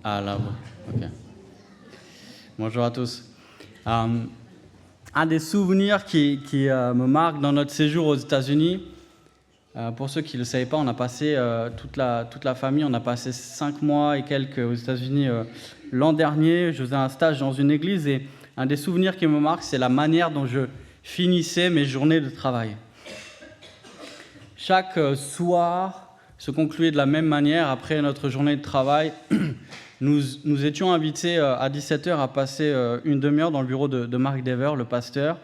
Ah là, ok. Bonjour à tous. Un des souvenirs qui me marque dans notre séjour aux États-Unis, pour ceux qui ne le savaient pas, on a passé toute la famille, on a passé 5 mois et quelques aux États-Unis l'an dernier. Je faisais un stage dans une église et un des souvenirs qui me marque, c'est la manière dont je finissais mes journées de travail. Chaque soir se concluait de la même manière après notre journée de travail. Nous étions invités à 17h à passer une demi-heure dans le bureau de Mark Dever, le pasteur.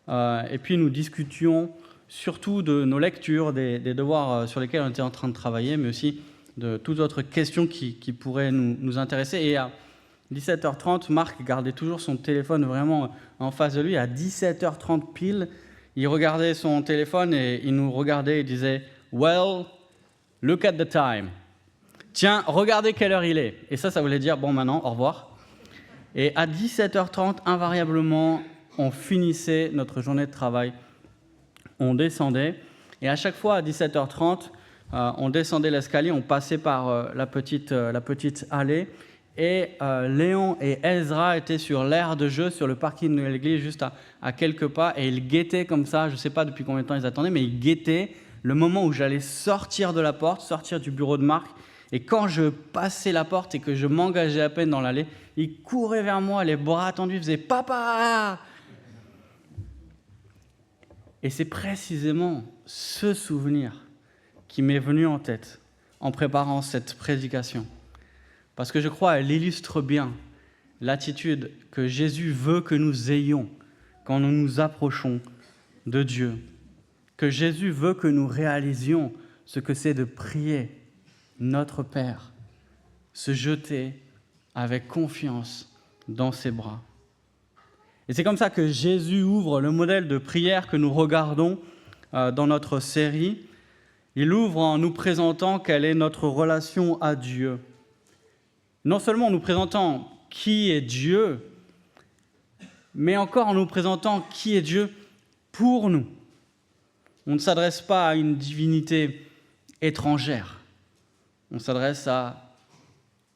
Et puis nous discutions surtout de nos lectures, des devoirs sur lesquels on était en train de travailler, mais aussi de toutes autres questions qui pourraient nous intéresser. Et à 17h30, Marc gardait toujours son téléphone vraiment en face de lui. À 17h30 pile, il regardait son téléphone et il nous regardait et disait « Well, look at the time ». Tiens, regardez quelle heure il est. Et ça voulait dire, bon, maintenant, au revoir. Et à 17h30, invariablement, on finissait notre journée de travail. On descendait. Et à chaque fois, à 17h30, on descendait l'escalier, on passait par la petite allée. Et Léon et Ezra étaient sur l'aire de jeu, sur le parking de l'église, juste à quelques pas. Et ils guettaient comme ça, je ne sais pas depuis combien de temps ils attendaient, mais ils guettaient le moment où j'allais sortir de la porte, sortir du bureau de Marc. Et quand je passais la porte et que je m'engageais à peine dans l'allée, il courait vers moi, les bras tendus, il faisait « Papa !» Et c'est précisément ce souvenir qui m'est venu en tête en préparant cette prédication. Parce que je crois qu'elle illustre bien l'attitude que Jésus veut que nous ayons quand nous nous approchons de Dieu. Que Jésus veut que nous réalisions ce que c'est de prier notre Père, se jeter avec confiance dans ses bras. Et c'est comme ça que Jésus ouvre le modèle de prière que nous regardons dans notre série. Il ouvre en nous présentant quelle est notre relation à Dieu. Non seulement en nous présentant qui est Dieu, mais encore en nous présentant qui est Dieu pour nous. On ne s'adresse pas à une divinité étrangère. On s'adresse à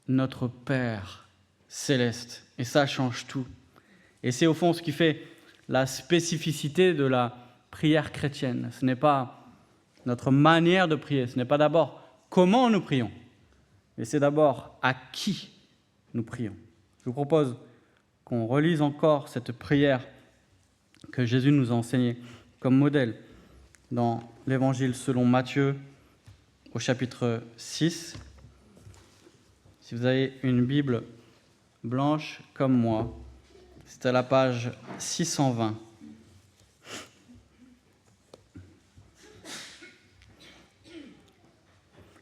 notre Père céleste. Et ça change tout. Et c'est au fond ce qui fait la spécificité de la prière chrétienne. Ce n'est pas notre manière de prier. Ce n'est pas d'abord comment nous prions. Mais c'est d'abord à qui nous prions. Je vous propose qu'on relise encore cette prière que Jésus nous a enseignée comme modèle dans l'Évangile selon Matthieu, au chapitre 6. Si vous avez une Bible blanche comme moi, c'est à la page 620.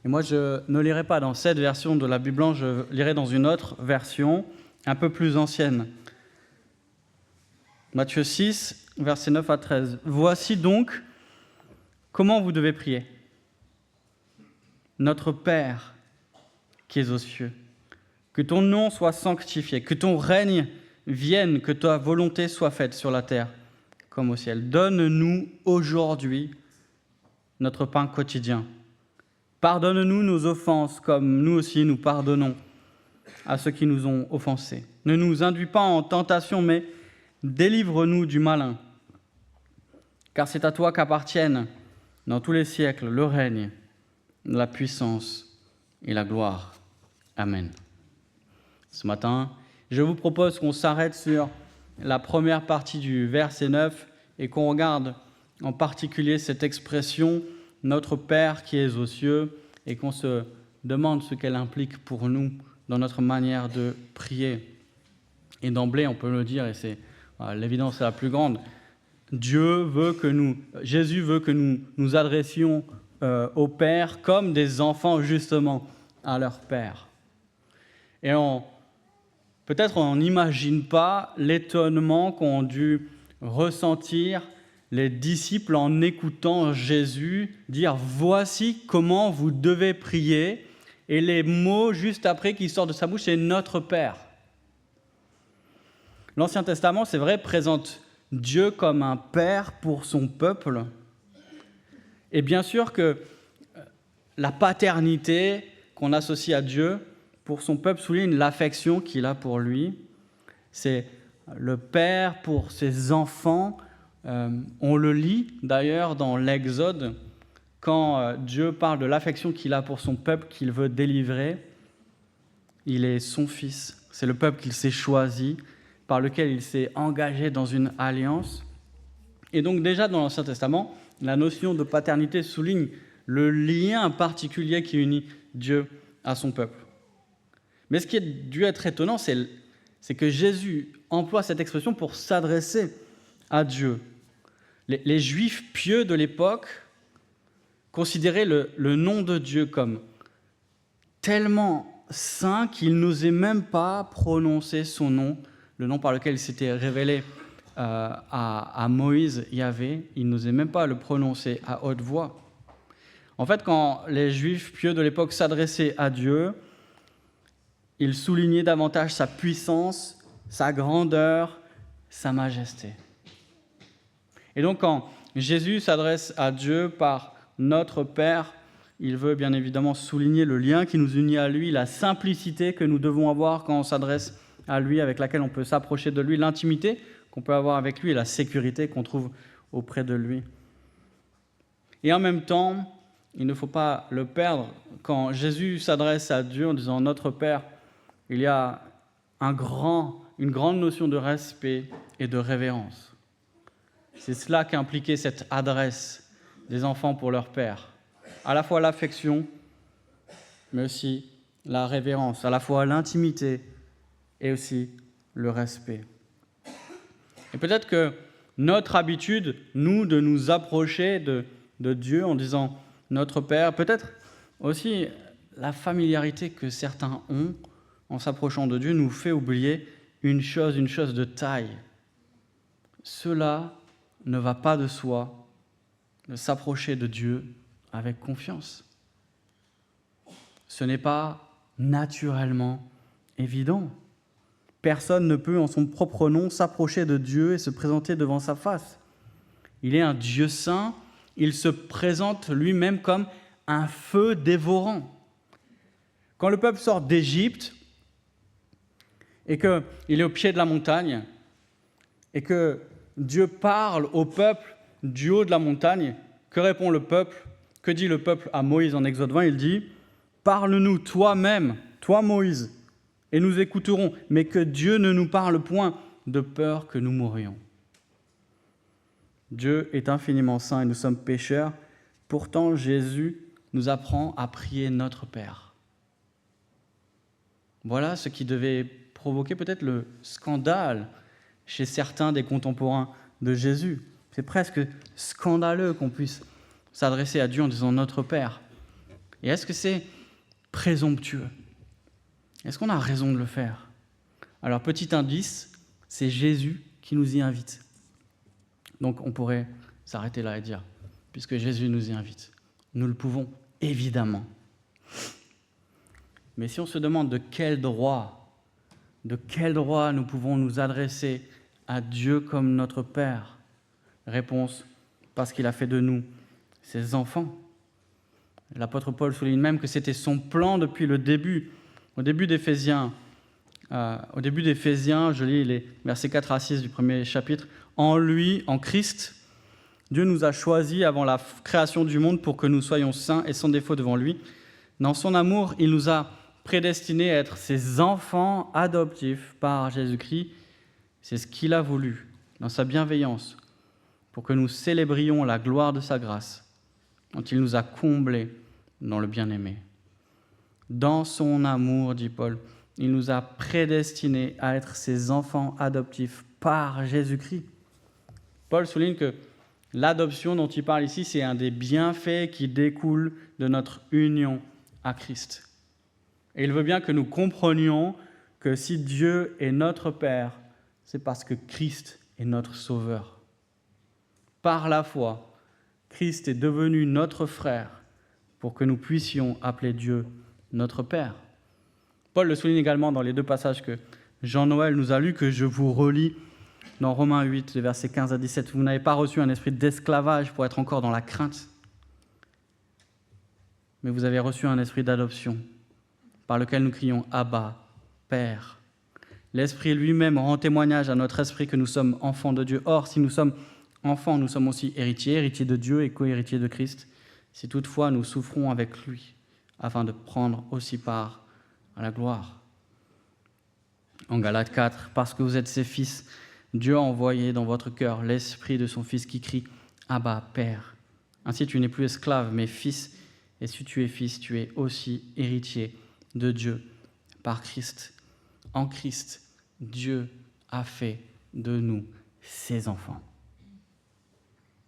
Et moi, je ne lirai pas dans cette version de la Bible blanche, je lirai dans une autre version, un peu plus ancienne. Matthieu 6, versets 9 à 13. « Voici donc comment vous devez prier. Notre Père qui es aux cieux, que ton nom soit sanctifié, que ton règne vienne, que ta volonté soit faite sur la terre comme au ciel. Donne-nous aujourd'hui notre pain quotidien. Pardonne-nous nos offenses comme nous aussi nous pardonnons à ceux qui nous ont offensés. Ne nous induis pas en tentation, mais délivre-nous du malin. Car c'est à toi qu'appartiennent dans tous les siècles le règne, la puissance et la gloire. Amen. Ce matin, je vous propose qu'on s'arrête sur la première partie du verset 9 et qu'on regarde en particulier cette expression « Notre Père qui es aux cieux » et qu'on se demande ce qu'elle implique pour nous dans notre manière de prier. Et d'emblée, on peut le dire, et c'est l'évidence la plus grande, Jésus veut que nous nous adressions au Père comme des enfants justement à leur Père. Et peut-être on n'imagine pas l'étonnement qu'ont dû ressentir les disciples en écoutant Jésus dire « Voici comment vous devez prier » et les mots juste après qui sortent de sa bouche, c'est « Notre Père ». L'Ancien Testament, c'est vrai, présente Dieu comme un père pour son peuple. Et bien sûr que la paternité qu'on associe à Dieu pour son peuple souligne l'affection qu'il a pour lui. C'est le Père pour ses enfants. On le lit d'ailleurs dans l'Exode, quand Dieu parle de l'affection qu'il a pour son peuple qu'il veut délivrer. Il est son fils, c'est le peuple qu'il s'est choisi, par lequel il s'est engagé dans une alliance. Et donc déjà dans l'Ancien Testament, la notion de paternité souligne le lien particulier qui unit Dieu à son peuple. Mais ce qui a dû être étonnant, c'est que Jésus emploie cette expression pour s'adresser à Dieu. Les Juifs pieux de l'époque considéraient le nom de Dieu comme tellement saint qu'ils n'osaient même pas prononcer son nom, le nom par lequel il s'était révélé à Moïse, Yahvé. Ils n'osaient même pas le prononcer à haute voix. En fait, quand les Juifs pieux de l'époque s'adressaient à Dieu, ils soulignaient davantage sa puissance, sa grandeur, sa majesté. Et donc, quand Jésus s'adresse à Dieu par notre Père, il veut bien évidemment souligner le lien qui nous unit à lui, la simplicité que nous devons avoir quand on s'adresse à lui, avec laquelle on peut s'approcher de lui, l'intimité qu'on peut avoir avec lui et la sécurité qu'on trouve auprès de lui. Et en même temps, il ne faut pas le perdre. Quand Jésus s'adresse à Dieu en disant « Notre Père », il y a une grande notion de respect et de révérence. C'est cela qu'impliquait cette adresse des enfants pour leur Père. À la fois l'affection, mais aussi la révérence, à la fois l'intimité et aussi le respect. Et peut-être que notre habitude, nous, de nous approcher de Dieu en disant « Notre Père », peut-être aussi la familiarité que certains ont en s'approchant de Dieu nous fait oublier une chose de taille. Cela ne va pas de soi de s'approcher de Dieu avec confiance. Ce n'est pas naturellement évident. Personne ne peut, en son propre nom, s'approcher de Dieu et se présenter devant sa face. Il est un Dieu saint, il se présente lui-même comme un feu dévorant. Quand le peuple sort d'Égypte et qu'il est au pied de la montagne et que Dieu parle au peuple du haut de la montagne, que répond le peuple ? Que dit le peuple à Moïse en Exode 20 ? Il dit « Parle-nous toi-même, toi Moïse, et nous écouterons, mais que Dieu ne nous parle point de peur que nous mourions. » Dieu est infiniment saint et nous sommes pécheurs. Pourtant, Jésus nous apprend à prier notre Père. Voilà ce qui devait provoquer peut-être le scandale chez certains des contemporains de Jésus. C'est presque scandaleux qu'on puisse s'adresser à Dieu en disant « Notre Père ». Et est-ce que c'est présomptueux ? Est-ce qu'on a raison de le faire ? Alors, petit indice, c'est Jésus qui nous y invite. Donc, on pourrait s'arrêter là et dire, puisque Jésus nous y invite, nous le pouvons, évidemment. Mais si on se demande de quel droit nous pouvons nous adresser à Dieu comme notre Père ? Réponse, parce qu'il a fait de nous ses enfants. L'apôtre Paul souligne même que c'était son plan depuis le début. Au début d'Éphésiens, je lis les versets 4 à 6 du premier chapitre. « En lui, en Christ, Dieu nous a choisis avant la création du monde pour que nous soyons saints et sans défaut devant lui. Dans son amour, il nous a prédestinés à être ses enfants adoptifs par Jésus-Christ. C'est ce qu'il a voulu, dans sa bienveillance, pour que nous célébrions la gloire de sa grâce, dont il nous a comblés dans le bien-aimé. Dans son amour, dit Paul, il nous a prédestinés à être ses enfants adoptifs par Jésus-Christ. » Paul souligne que l'adoption dont il parle ici, c'est un des bienfaits qui découlent de notre union à Christ. Et il veut bien que nous comprenions que si Dieu est notre Père, c'est parce que Christ est notre Sauveur. Par la foi, Christ est devenu notre frère pour que nous puissions appeler Dieu notre Père. Paul le souligne également dans les deux passages que Jean-Noël nous a lus, que je vous relis dans Romains 8, les versets 15 à 17. Vous n'avez pas reçu un esprit d'esclavage pour être encore dans la crainte, mais vous avez reçu un esprit d'adoption par lequel nous crions « Abba, Père ». L'Esprit lui-même rend témoignage à notre esprit que nous sommes enfants de Dieu. Or, si nous sommes enfants, nous sommes aussi héritiers de Dieu et co-héritiers de Christ, si toutefois nous souffrons avec lui, afin de prendre aussi part à la gloire. En Galates 4, parce que vous êtes ses fils, Dieu a envoyé dans votre cœur l'esprit de son Fils qui crie « Abba, Père ». Ainsi tu n'es plus esclave, mais fils, et si tu es fils, tu es aussi héritier de Dieu par Christ. En Christ, Dieu a fait de nous ses enfants.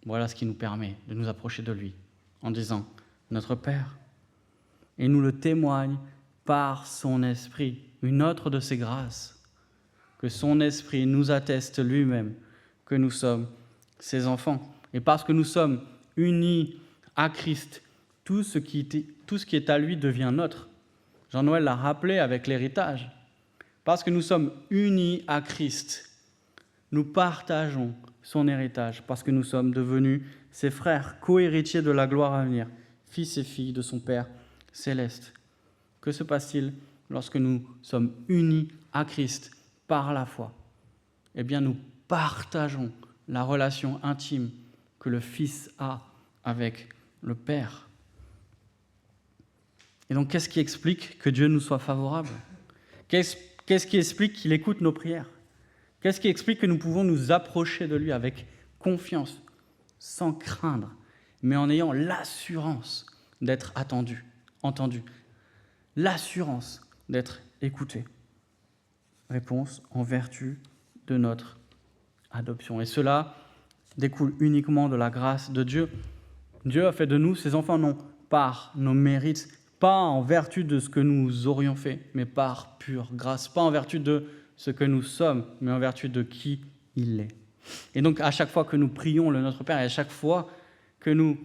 Voilà ce qui nous permet de nous approcher de lui, en disant « Notre Père ». Et nous le témoigne par son Esprit, une autre de ses grâces, que son Esprit nous atteste lui-même que nous sommes ses enfants. Et parce que nous sommes unis à Christ, tout ce qui est à lui devient nôtre. Jean-Noël l'a rappelé avec l'héritage. Parce que nous sommes unis à Christ, nous partageons son héritage, parce que nous sommes devenus ses frères, co-héritiers de la gloire à venir, fils et filles de son Père céleste. Que se passe-t-il lorsque nous sommes unis à Christ par la foi? Eh bien, nous partageons la relation intime que le Fils a avec le Père. Et donc, qu'est-ce qui explique que Dieu nous soit favorable? Qu'est-ce qui explique qu'il écoute nos prières? Qu'est-ce qui explique que nous pouvons nous approcher de lui avec confiance, sans craindre, mais en ayant l'assurance d'être entendu, l'assurance d'être écouté? Réponse, en vertu de notre adoption. Et cela découle uniquement de la grâce de Dieu. Dieu a fait de nous ses enfants, non par nos mérites, pas en vertu de ce que nous aurions fait, mais par pure grâce, pas en vertu de ce que nous sommes, mais en vertu de qui il est. Et donc, à chaque fois que nous prions le Notre Père, et à chaque fois que nous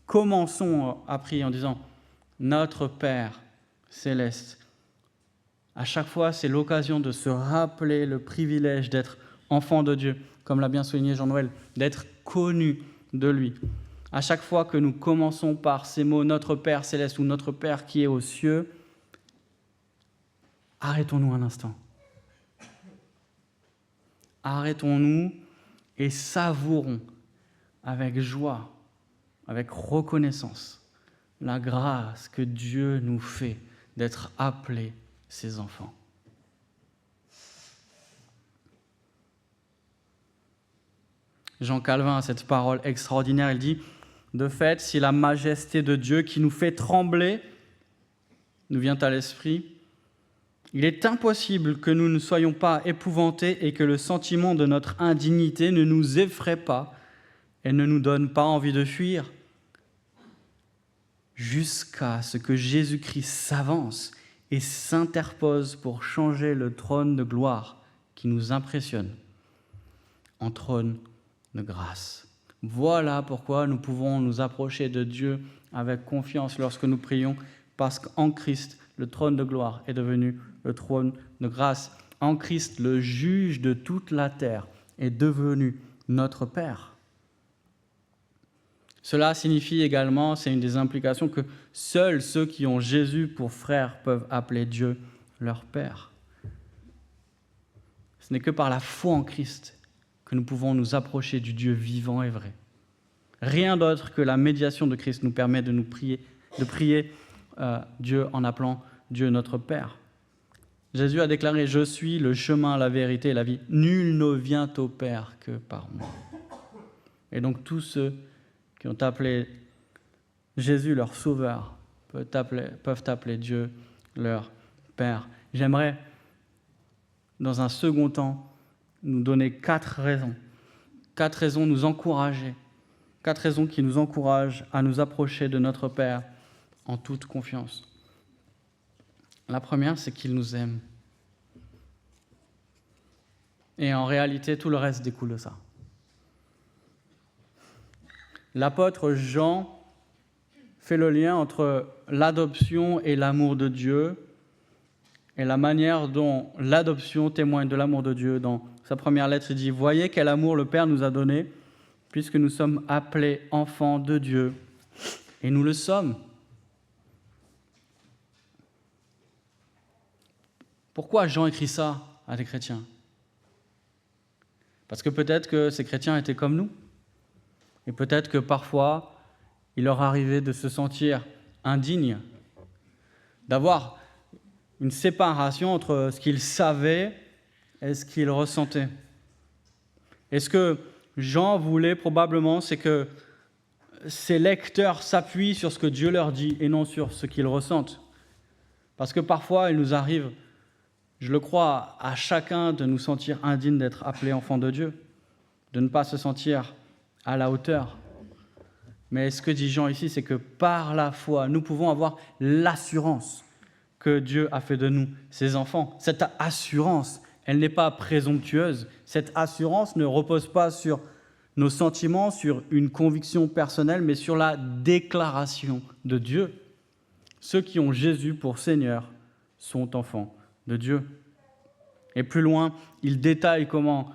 commençons à prier en disant « Notre Père céleste », à chaque fois, c'est l'occasion de se rappeler le privilège d'être enfant de Dieu, comme l'a bien souligné Jean-Noël, d'être connu de lui. À chaque fois que nous commençons par ces mots « Notre Père céleste » ou « Notre Père qui est aux cieux », arrêtons-nous un instant. Arrêtons-nous et savourons avec joie, avec reconnaissance, la grâce que Dieu nous fait d'être appelés ses enfants. Jean Calvin a cette parole extraordinaire, il dit « De fait, si la majesté de Dieu qui nous fait trembler nous vient à l'esprit, il est impossible que nous ne soyons pas épouvantés et que le sentiment de notre indignité ne nous effraie pas et ne nous donne pas envie de fuir, jusqu'à ce que Jésus-Christ s'avance et s'interpose pour changer le trône de gloire qui nous impressionne en trône de grâce. » Voilà pourquoi nous pouvons nous approcher de Dieu avec confiance lorsque nous prions, parce qu'en Christ, le trône de gloire est devenu le trône de grâce. En Christ, le juge de toute la terre est devenu notre Père. Cela signifie également, c'est une des implications, que seuls ceux qui ont Jésus pour frère peuvent appeler Dieu leur Père. Ce n'est que par la foi en Christ que nous pouvons nous approcher du Dieu vivant et vrai. Rien d'autre que la médiation de Christ nous permet de prier Dieu en appelant Dieu notre Père. Jésus a déclaré « Je suis le chemin, la vérité et la vie. Nul ne vient au Père que par moi. » Et donc tous ceux qui ont appelé Jésus leur Sauveur peuvent appeler Dieu leur Père. J'aimerais, dans un second temps, nous donner 4 raisons. 4 raisons nous encourager. 4 raisons qui nous encouragent à nous approcher de notre Père en toute confiance. La première, c'est qu'il nous aime. Et en réalité, tout le reste découle de ça. L'apôtre Jean fait le lien entre l'adoption et l'amour de Dieu, et la manière dont l'adoption témoigne de l'amour de Dieu. Dans sa première lettre, il dit « Voyez quel amour le Père nous a donné, puisque nous sommes appelés enfants de Dieu. » Et nous le sommes. Pourquoi Jean écrit ça à des chrétiens? Parce que peut-être que ces chrétiens étaient comme nous. Et peut-être que parfois, il leur arrivait de se sentir indignes, d'avoir une séparation entre ce qu'ils savaient et ce qu'ils ressentaient. Et ce que Jean voulait probablement, c'est que ces lecteurs s'appuient sur ce que Dieu leur dit et non sur ce qu'ils ressentent. Parce que parfois, il nous arrive, je le crois, à chacun de nous sentir indignes d'être appelés enfants de Dieu, de ne pas se sentir à la hauteur. Mais ce que dit Jean ici, c'est que par la foi, nous pouvons avoir l'assurance que Dieu a fait de nous ses enfants. Cette assurance, elle n'est pas présomptueuse. Cette assurance ne repose pas sur nos sentiments, sur une conviction personnelle, mais sur la déclaration de Dieu. Ceux qui ont Jésus pour Seigneur sont enfants de Dieu. Et plus loin, il détaille comment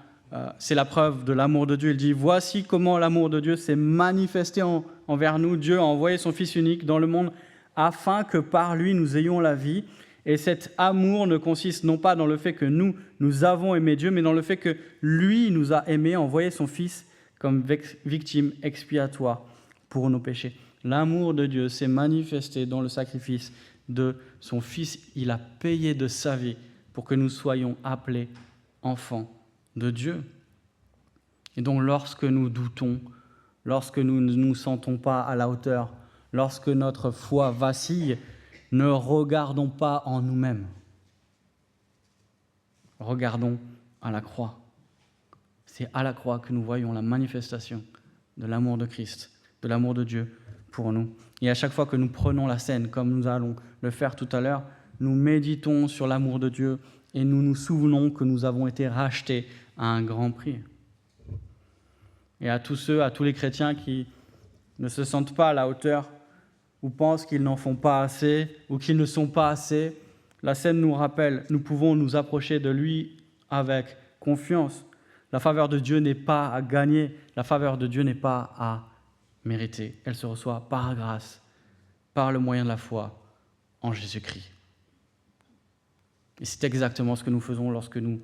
c'est la preuve de l'amour de Dieu. Il dit « Voici comment l'amour de Dieu s'est manifesté envers nous. Dieu a envoyé son Fils unique dans le monde afin que par lui nous ayons la vie. Et cet amour ne consiste non pas dans le fait que nous avons aimé Dieu, mais dans le fait que lui nous a aimés, envoyé son Fils comme victime expiatoire pour nos péchés. » L'amour de Dieu s'est manifesté dans le sacrifice de son Fils. Il a payé de sa vie pour que nous soyons appelés enfants de Dieu. Et donc lorsque nous doutons, lorsque nous ne nous sentons pas à la hauteur, lorsque notre foi vacille, ne regardons pas en nous-mêmes. Regardons à la croix. C'est à la croix que nous voyons la manifestation de l'amour de Christ, de l'amour de Dieu pour nous. Et à chaque fois que nous prenons la scène, comme nous allons le faire tout à l'heure, nous méditons sur l'amour de Dieu et nous nous souvenons que nous avons été rachetés à un grand prix. Et à tous les chrétiens qui ne se sentent pas à la hauteur ou pensent qu'ils n'en font pas assez ou qu'ils ne sont pas assez, la scène nous rappelle, nous pouvons nous approcher de lui avec confiance. La faveur de Dieu n'est pas à gagner, la faveur de Dieu n'est pas à mériter. Elle se reçoit par grâce, par le moyen de la foi en Jésus-Christ. Et c'est exactement ce que nous faisons lorsque nous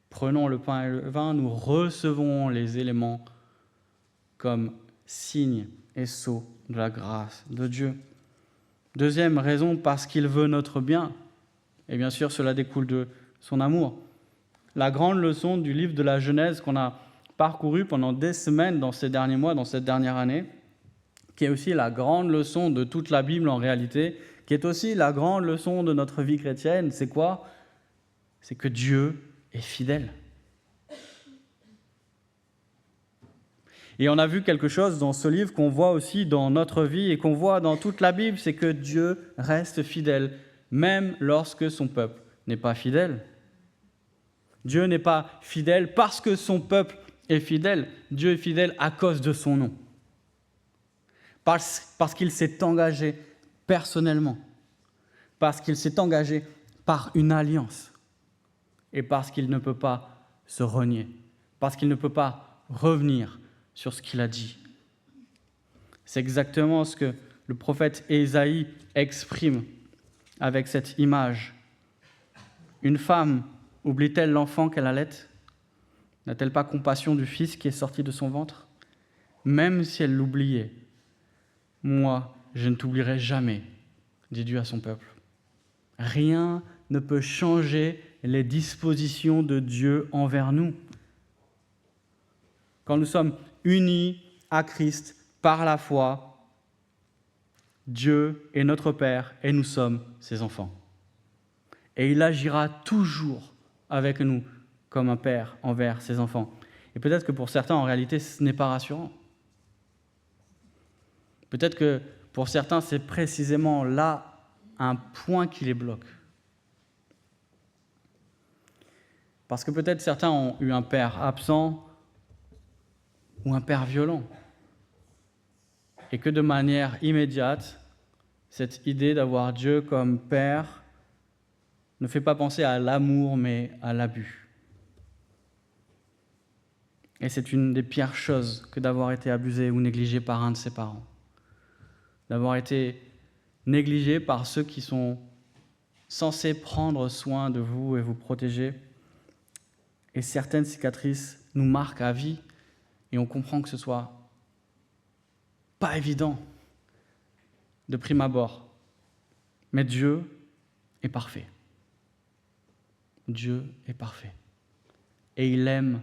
prenons le pain et le vin, nous recevons les éléments comme signe et sceau de la grâce de Dieu. Deuxième raison, parce qu'il veut notre bien. Et bien sûr, cela découle de son amour. La grande leçon du livre de la Genèse qu'on a parcouru pendant des semaines dans ces derniers mois, dans cette dernière année, qui est aussi la grande leçon de toute la Bible en réalité, qui est aussi la grande leçon de notre vie chrétienne, c'est quoi? C'est que Dieu est fidèle. Et on a vu quelque chose dans ce livre qu'on voit aussi dans notre vie et qu'on voit dans toute la Bible, c'est que Dieu reste fidèle, même lorsque son peuple n'est pas fidèle. Dieu n'est pas fidèle parce que son peuple est fidèle. Dieu est fidèle à cause de son nom. Parce qu'il s'est engagé personnellement. Parce qu'il s'est engagé par une alliance. Et parce qu'il ne peut pas se renier. Parce qu'il ne peut pas revenir sur ce qu'il a dit. C'est exactement ce que le prophète Ésaïe exprime avec cette image. Une femme oublie-t-elle l'enfant qu'elle allait? N'a-t-elle pas compassion du fils qui est sorti de son ventre? Même si elle l'oubliait, moi, je ne t'oublierai jamais, dit Dieu à son peuple. Rien ne peut changer les dispositions de Dieu envers nous. Quand nous sommes unis à Christ par la foi, Dieu est notre Père et nous sommes ses enfants. Et il agira toujours avec nous comme un père envers ses enfants. Et peut-être que pour certains, en réalité, ce n'est pas rassurant. Peut-être que pour certains, c'est précisément là un point qui les bloque. Parce que peut-être certains ont eu un père absent ou un père violent. Et que de manière immédiate, cette idée d'avoir Dieu comme père ne fait pas penser à l'amour, mais à l'abus. Et c'est une des pires choses que d'avoir été abusé ou négligé par un de ses parents. D'avoir été négligé par ceux qui sont censé prendre soin de vous et vous protéger. Et certaines cicatrices nous marquent à vie et on comprend que ce soit pas évident de prime abord. Mais Dieu est parfait. Dieu est parfait. Et il aime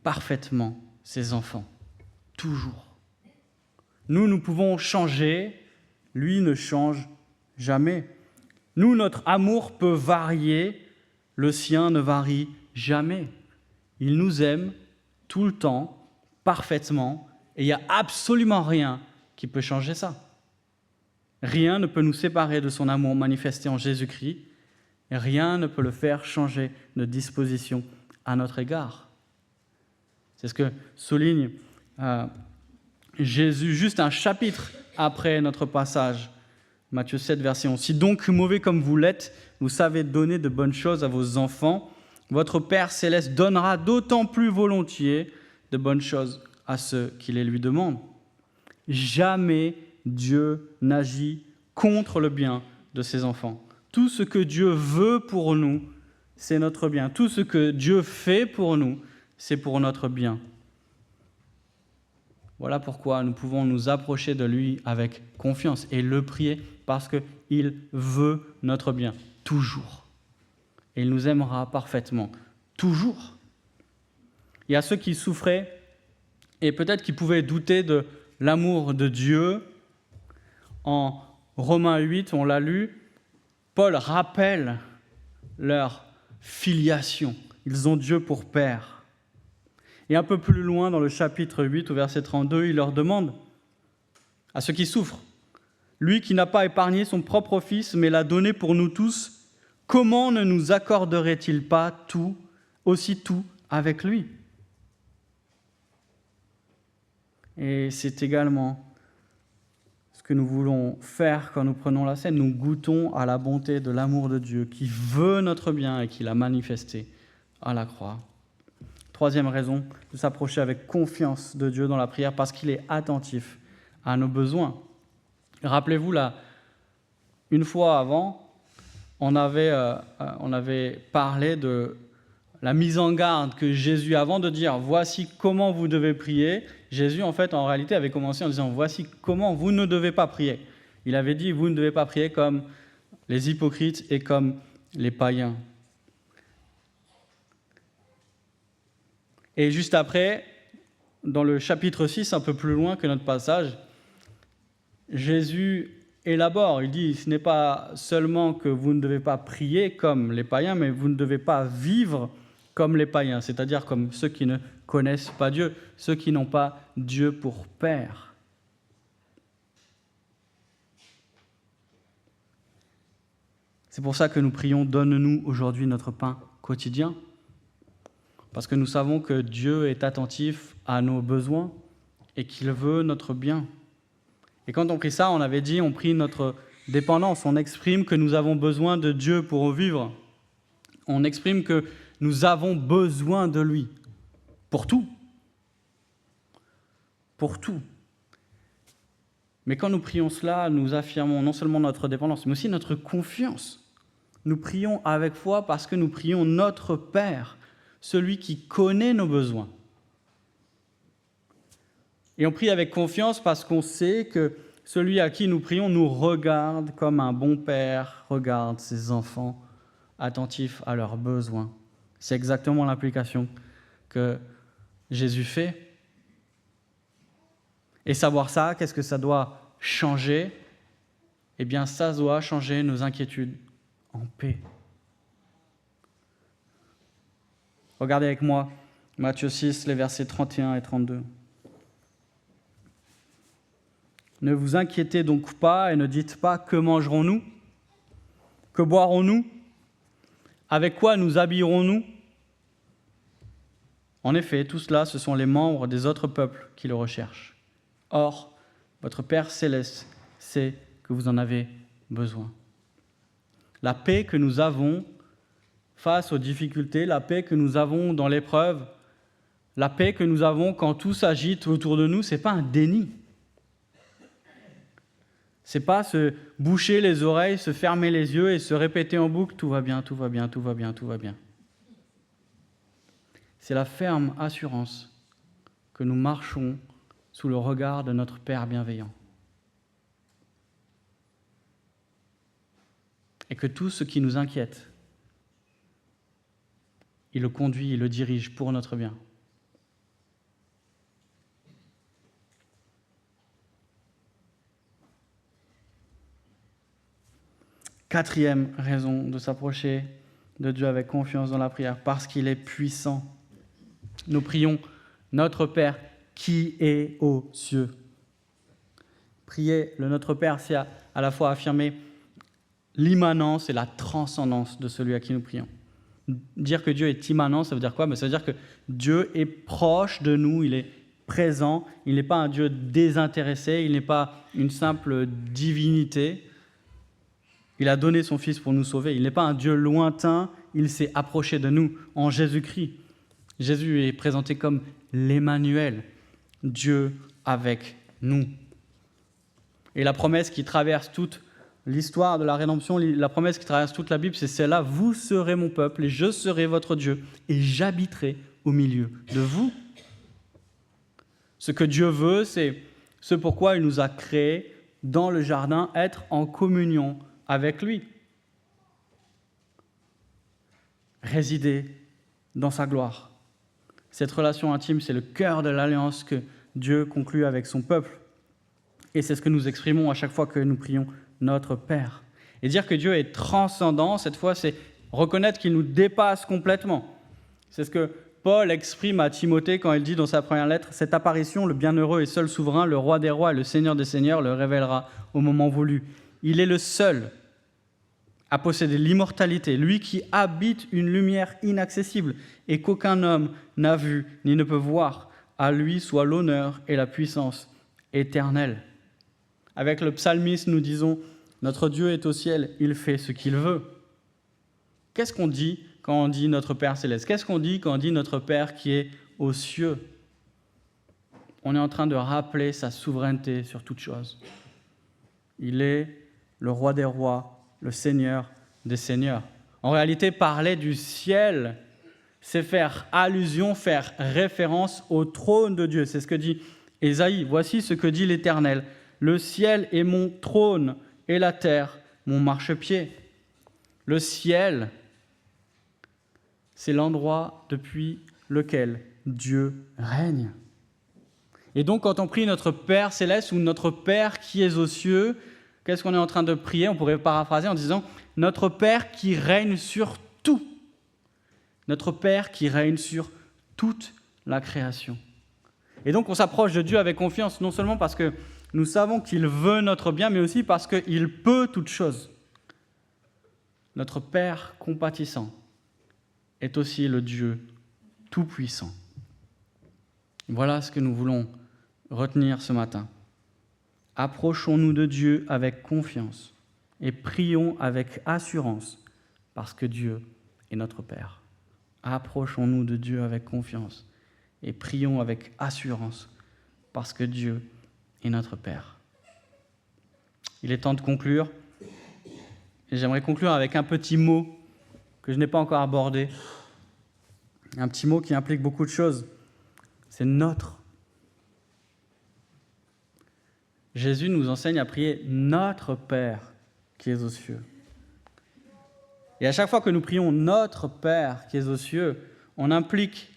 parfaitement ses enfants. Toujours. Nous pouvons changer, lui ne change jamais. Nous, notre amour peut varier, le sien ne varie jamais. Il nous aime tout le temps, parfaitement, et il n'y a absolument rien qui peut changer ça. Rien ne peut nous séparer de son amour manifesté en Jésus-Christ, et rien ne peut le faire changer de disposition à notre égard. C'est ce que souligne Jésus, juste un chapitre après notre passage, Matthieu 7, verset 11. « Si donc, mauvais comme vous l'êtes, vous savez donner de bonnes choses à vos enfants, votre Père céleste donnera d'autant plus volontiers de bonnes choses à ceux qui les lui demandent. » Jamais Dieu n'agit contre le bien de ses enfants. Tout ce que Dieu veut pour nous, c'est notre bien. Tout ce que Dieu fait pour nous, c'est pour notre bien. Voilà pourquoi nous pouvons nous approcher de lui avec confiance et le prier parce qu'il veut notre bien, toujours. Et il nous aimera parfaitement, toujours. Il y a ceux qui souffraient et peut-être qui pouvaient douter de l'amour de Dieu. En Romains 8, on l'a lu, Paul rappelle leur filiation. Ils ont Dieu pour Père. Et un peu plus loin, dans le chapitre 8, au verset 32, il leur demande, à ceux qui souffrent, « Lui qui n'a pas épargné son propre Fils, mais l'a donné pour nous tous, comment ne nous accorderait-il pas tout, aussi tout avec lui ?» Et c'est également ce que nous voulons faire quand nous prenons la scène. Nous goûtons à la bonté de l'amour de Dieu qui veut notre bien et qui l'a manifesté à la croix. Troisième raison, de s'approcher avec confiance de Dieu dans la prière parce qu'il est attentif à nos besoins. Rappelez-vous, là, une fois avant, on avait parlé de la mise en garde que Jésus, avant de dire « Voici comment vous devez prier », Jésus, en fait, en réalité, avait commencé en disant « Voici comment vous ne devez pas prier ». Il avait dit « Vous ne devez pas prier comme les hypocrites et comme les païens ». Et juste après, dans le chapitre 6, un peu plus loin que notre passage, Jésus élabore, il dit, ce n'est pas seulement que vous ne devez pas prier comme les païens, mais vous ne devez pas vivre comme les païens, c'est-à-dire comme ceux qui ne connaissent pas Dieu, ceux qui n'ont pas Dieu pour Père. C'est pour ça que nous prions, donne-nous aujourd'hui notre pain quotidien, parce que nous savons que Dieu est attentif à nos besoins et qu'il veut notre bien. Et quand on prie ça, on avait dit, on prie notre dépendance, on exprime que nous avons besoin de Dieu pour vivre. On exprime que nous avons besoin de lui, pour tout. Pour tout. Mais quand nous prions cela, nous affirmons non seulement notre dépendance, mais aussi notre confiance. Nous prions avec foi parce que nous prions notre Père, celui qui connaît nos besoins. Et on prie avec confiance parce qu'on sait que celui à qui nous prions nous regarde comme un bon père regarde ses enfants, attentifs à leurs besoins. C'est exactement l'application que Jésus fait. Et savoir ça, qu'est-ce que ça doit changer ? Eh bien, ça doit changer nos inquiétudes en paix. Regardez avec moi Matthieu 6, les versets 31 et 32. Ne vous inquiétez donc pas et ne dites pas « Que mangerons-nous ? Que boirons-nous ? Avec quoi nous habillerons-nous » En effet, tout cela, ce sont les membres des autres peuples qui le recherchent. Or, votre Père céleste sait que vous en avez besoin. La paix que nous avons face aux difficultés, la paix que nous avons dans l'épreuve, la paix que nous avons quand tout s'agite autour de nous, ce n'est pas un déni. C'est pas se boucher les oreilles, se fermer les yeux et se répéter en boucle « tout va bien, tout va bien, tout va bien, tout va bien ». C'est la ferme assurance que nous marchons sous le regard de notre Père bienveillant. Et que tout ce qui nous inquiète, il le conduit, il le dirige pour notre bien. Quatrième raison de s'approcher de Dieu avec confiance dans la prière, parce qu'il est puissant. Nous prions notre Père qui est aux cieux. Prier le Notre Père, c'est à la fois affirmer l'immanence et la transcendance de celui à qui nous prions. Dire que Dieu est immanent, ça veut dire quoi? Ça veut dire que Dieu est proche de nous, il est présent, il n'est pas un Dieu désintéressé, il n'est pas une simple divinité. Il a donné son Fils pour nous sauver. Il n'est pas un Dieu lointain, il s'est approché de nous en Jésus-Christ. Jésus est présenté comme l'Emmanuel, Dieu avec nous. Et la promesse qui traverse toute l'histoire de la rédemption, la promesse qui traverse toute la Bible, c'est celle-là: vous serez mon peuple et je serai votre Dieu et j'habiterai au milieu de vous. Ce que Dieu veut, c'est ce pourquoi il nous a créés dans le jardin, être en communion avec lui. Résider dans sa gloire. Cette relation intime, c'est le cœur de l'alliance que Dieu conclut avec son peuple. Et c'est ce que nous exprimons à chaque fois que nous prions notre Père. Et dire que Dieu est transcendant, cette fois, c'est reconnaître qu'il nous dépasse complètement. C'est ce que Paul exprime à Timothée quand il dit dans sa première lettre « Cette apparition, le bienheureux et seul souverain, le roi des rois et le seigneur des seigneurs, le révélera au moment voulu. Il est le seul à posséder l'immortalité, lui qui habite une lumière inaccessible et qu'aucun homme n'a vu ni ne peut voir. À lui soit l'honneur et la puissance éternelle. » Avec le psalmiste, nous disons « Notre Dieu est au ciel, il fait ce qu'il veut. » Qu'est-ce qu'on dit quand on dit notre Père céleste? Qu'est-ce qu'on dit quand on dit notre Père qui est aux cieux? On est en train de rappeler sa souveraineté sur toute chose. Il est le roi des rois, le Seigneur des seigneurs. En réalité, parler du ciel, c'est faire allusion, faire référence au trône de Dieu. C'est ce que dit Ésaïe. Voici ce que dit l'Éternel. Le ciel est mon trône et la terre mon marchepied. Le ciel, c'est l'endroit depuis lequel Dieu règne. Et donc, quand on prie notre Père céleste ou notre Père qui est aux cieux, qu'est-ce qu'on est en train de prier? On pourrait paraphraser en disant « Notre Père qui règne sur tout ». Notre Père qui règne sur toute la création. Et donc, on s'approche de Dieu avec confiance, non seulement parce que nous savons qu'il veut notre bien, mais aussi parce qu'il peut toutes choses. Notre Père compatissant est aussi le Dieu tout-puissant. Voilà ce que nous voulons retenir ce matin. Approchons-nous de Dieu avec confiance et prions avec assurance parce que Dieu est notre Père. Approchons-nous de Dieu avec confiance et prions avec assurance parce que Dieu est notre Père. Il est temps de conclure. Et j'aimerais conclure avec un petit mot que je n'ai pas encore abordé. Un petit mot qui implique beaucoup de choses. C'est notre. Jésus nous enseigne à prier notre Père qui est aux cieux. Et à chaque fois que nous prions notre Père qui est aux cieux, on implique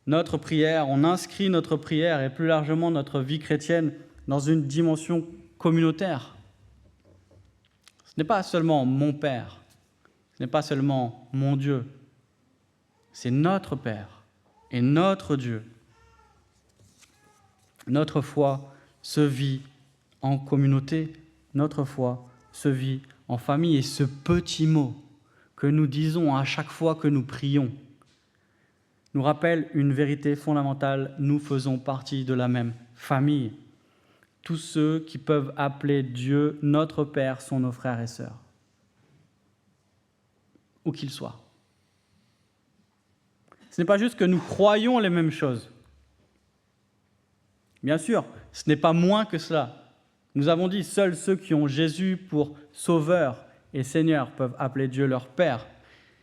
notre prière, on inscrit notre prière et plus largement notre vie chrétienne dans une dimension communautaire. Ce n'est pas seulement mon Père, ce n'est pas seulement mon Dieu, c'est notre Père et notre Dieu. Notre foi se vit en communauté, notre foi se vit en famille. Et ce petit mot que nous disons à chaque fois que nous prions nous rappelle une vérité fondamentale: nous faisons partie de la même famille. Tous ceux qui peuvent appeler Dieu notre Père sont nos frères et sœurs, où qu'ils soient. Ce n'est pas juste que nous croyons les mêmes choses. Bien sûr, ce n'est pas moins que cela. Nous avons dit, seuls ceux qui ont Jésus pour Sauveur et Seigneur peuvent appeler Dieu leur Père.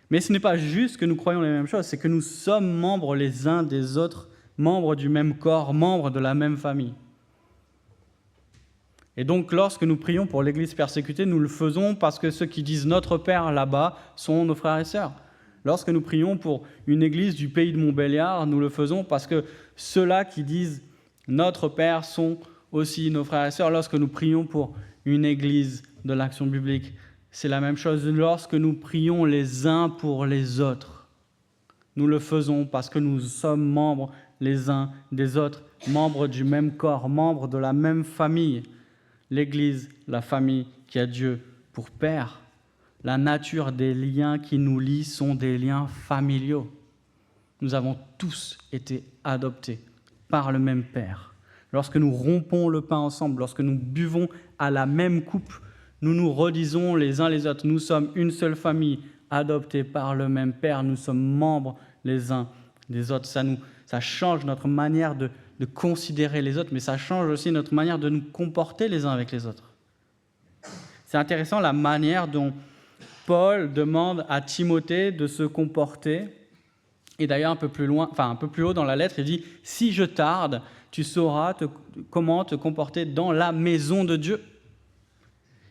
Mais ce n'est pas juste que nous croyons les mêmes choses, c'est que nous sommes membres les uns des autres, membres du même corps, membres de la même famille. Et donc, lorsque nous prions pour l'Église persécutée, nous le faisons parce que ceux qui disent « notre Père » là-bas sont nos frères et sœurs. Lorsque nous prions pour une Église du pays de Montbéliard, nous le faisons parce que ceux-là qui disent « notre Père » sont aussi nos frères et sœurs. Lorsque nous prions pour une Église de l'Action biblique, c'est la même chose. Lorsque nous prions les uns pour les autres, nous le faisons parce que nous sommes membres les uns des autres, membres du même corps, membres de la même famille. L'Église, la famille qui a Dieu pour Père. La nature des liens qui nous lient sont des liens familiaux. Nous avons tous été adoptés par le même Père. Lorsque nous rompons le pain ensemble, lorsque nous buvons à la même coupe, nous nous redisons les uns les autres, nous sommes une seule famille, adoptés par le même Père, nous sommes membres les uns des autres. Ça change notre manière de considérer les autres, mais ça change aussi notre manière de nous comporter les uns avec les autres. C'est intéressant la manière dont Paul demande à Timothée de se comporter. Et d'ailleurs, un peu plus haut dans la lettre, il dit « Si je tarde, tu sauras comment te comporter dans la maison de Dieu. »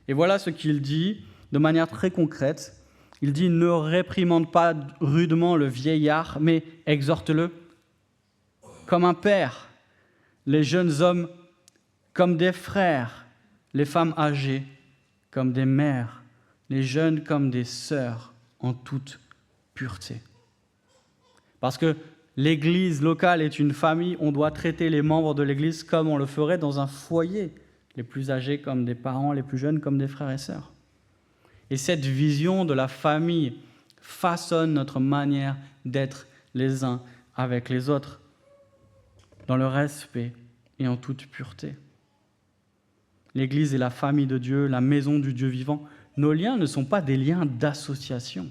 Et voilà ce qu'il dit de manière très concrète. Il dit « Ne réprimande pas rudement le vieillard, mais exhorte-le comme un père, les jeunes hommes comme des frères, les femmes âgées comme des mères, les jeunes comme des sœurs en toute pureté. » Parce que l'Église locale est une famille, on doit traiter les membres de l'Église comme on le ferait dans un foyer, les plus âgés comme des parents, les plus jeunes comme des frères et sœurs. Et cette vision de la famille façonne notre manière d'être les uns avec les autres, dans le respect et en toute pureté. L'Église est la famille de Dieu, la maison du Dieu vivant. Nos liens ne sont pas des liens d'association.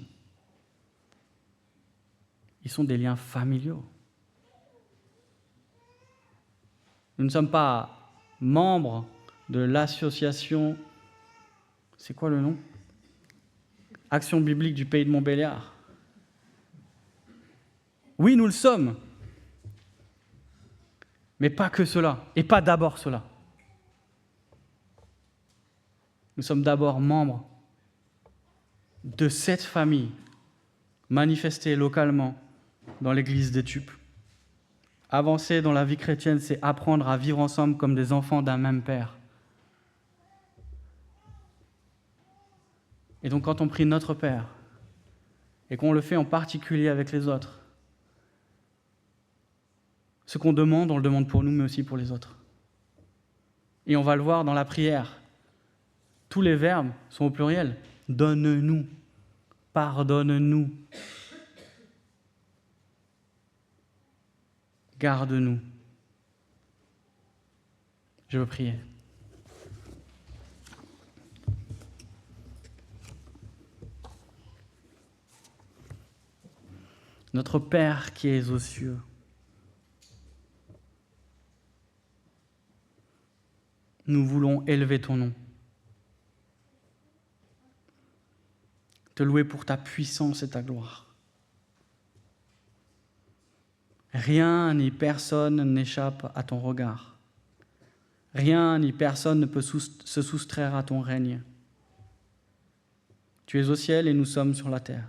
Ils sont des liens familiaux. Nous ne sommes pas membres de l'association, c'est quoi le nom ? Action biblique du pays de Montbéliard. Oui, nous le sommes. Mais pas que cela, et pas d'abord cela. Nous sommes d'abord membres de cette famille manifestée localement dans l'église d'Étupes. Avancer dans la vie chrétienne, c'est apprendre à vivre ensemble comme des enfants d'un même Père. Et donc quand on prie notre Père, et qu'on le fait en particulier avec les autres, ce qu'on demande, on le demande pour nous, mais aussi pour les autres. Et on va le voir dans la prière. Tous les verbes sont au pluriel. Donne-nous, pardonne-nous, garde-nous. Je veux prier. Notre Père qui es aux cieux, nous voulons élever ton nom, te louer pour ta puissance et ta gloire. Rien ni personne n'échappe à ton regard. Rien ni personne ne peut se soustraire à ton règne. Tu es au ciel et nous sommes sur la terre.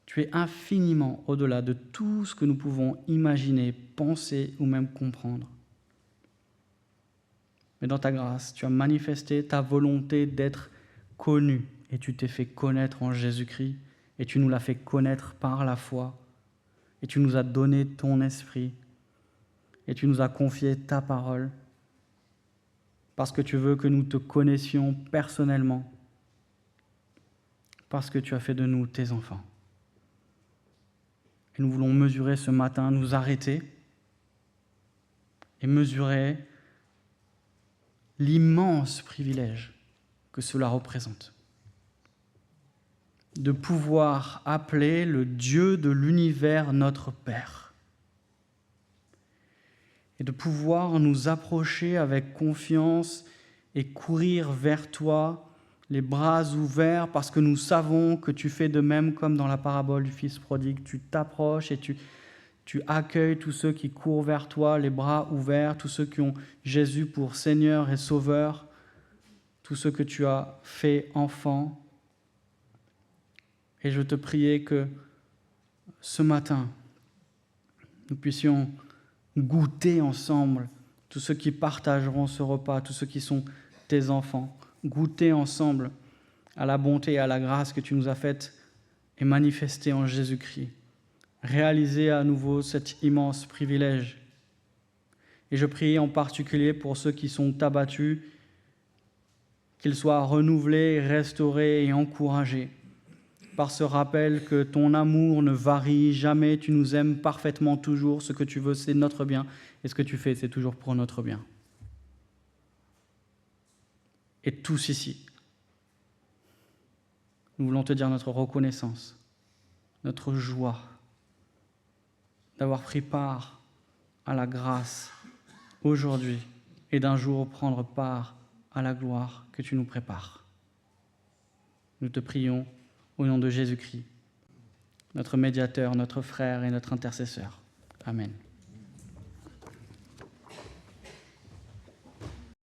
Tu es infiniment au-delà de tout ce que nous pouvons imaginer, penser ou même comprendre. Mais dans ta grâce, tu as manifesté ta volonté d'être connu et tu t'es fait connaître en Jésus-Christ et tu nous l'as fait connaître par la foi et tu nous as donné ton esprit et tu nous as confié ta parole parce que tu veux que nous te connaissions personnellement, parce que tu as fait de nous tes enfants. Et nous voulons mesurer ce matin, nous arrêter et mesurer l'immense privilège que cela représente. De pouvoir appeler le Dieu de l'univers notre Père. et de pouvoir nous approcher avec confiance et courir vers toi, les bras ouverts, parce que nous savons que tu fais de même comme dans la parabole du Fils prodigue. Tu t'approches et tu accueilles tous ceux qui courent vers toi, les bras ouverts, tous ceux qui ont Jésus pour Seigneur et Sauveur, tous ceux que tu as fait enfants. Et je te priais que ce matin, nous puissions goûter ensemble, tous ceux qui partageront ce repas, tous ceux qui sont tes enfants, goûter ensemble à la bonté et à la grâce que tu nous as faite et manifestée en Jésus-Christ. Réaliser à nouveau cet immense privilège. Et je prie en particulier pour ceux qui sont abattus, qu'ils soient renouvelés, restaurés et encouragés par ce rappel que ton amour ne varie jamais, tu nous aimes parfaitement toujours, ce que tu veux c'est notre bien, et ce que tu fais c'est toujours pour notre bien. Et tous ici, nous voulons te dire notre reconnaissance, notre joie d'avoir pris part à la grâce aujourd'hui et d'un jour prendre part à la gloire que tu nous prépares. Nous te prions au nom de Jésus-Christ, notre médiateur, notre frère et notre intercesseur. Amen.